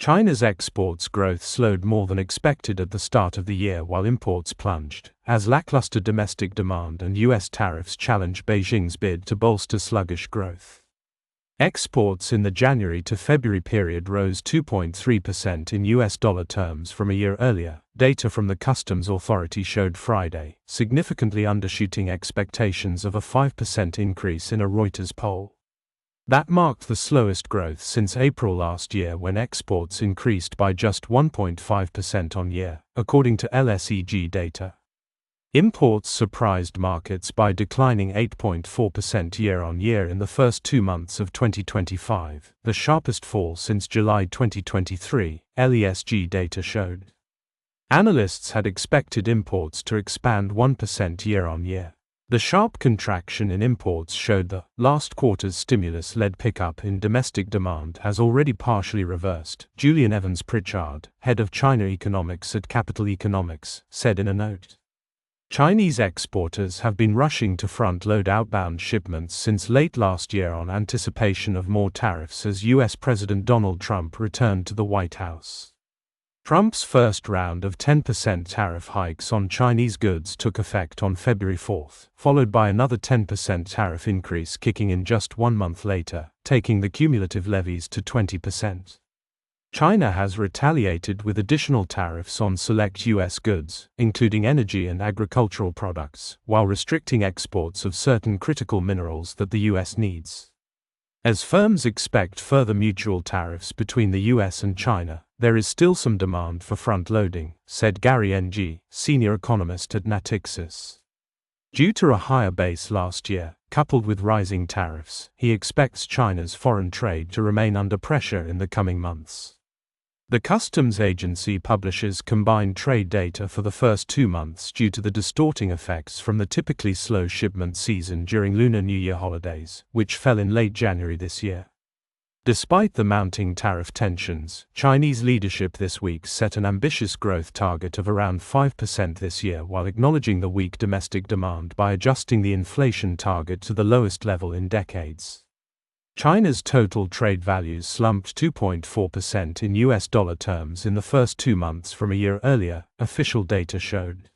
China's exports growth slowed more than expected at the start of the year while imports plunged, as lackluster domestic demand and U.S. tariffs challenged Beijing's bid to bolster sluggish growth. Exports in the January to February period rose 2.3% in US dollar terms from a year earlier, data from the Customs Authority showed Friday, significantly undershooting expectations of a 5% increase in a Reuters poll. That marked the slowest growth since April last year, when exports increased by just 1.5% on year, according to LSEG data. Imports surprised markets by declining 8.4% year-on-year in the first 2 months of 2025, the sharpest fall since July 2023, LESG data showed. Analysts had expected imports to expand 1% year-on-year. The sharp contraction in imports showed the last quarter's stimulus-led pickup in domestic demand has already partially reversed, Julian Evans-Pritchard, head of China economics at Capital Economics, said in a note. Chinese exporters have been rushing to front-load outbound shipments since late last year on anticipation of more tariffs as U.S. President Donald Trump returned to the White House. Trump's first round of 10% tariff hikes on Chinese goods took effect on February 4, followed by another 10% tariff increase kicking in just 1 month later, taking the cumulative levies to 20%. China has retaliated with additional tariffs on select U.S. goods, including energy and agricultural products, while restricting exports of certain critical minerals that the U.S. needs. As firms expect further mutual tariffs between the U.S. and China, there is still some demand for front-loading, said Gary Ng, senior economist at Natixis. Due to a higher base last year, coupled with rising tariffs, he expects China's foreign trade to remain under pressure in the coming months. The customs agency publishes combined trade data for the first 2 months due to the distorting effects from the typically slow shipment season during Lunar New Year holidays, which fell in late January this year. Despite the mounting tariff tensions, Chinese leadership this week set an ambitious growth target of around 5% this year while acknowledging the weak domestic demand by adjusting the inflation target to the lowest level in decades. China's total trade values slumped 2.4% in US dollar terms in the first 2 months from a year earlier, official data showed.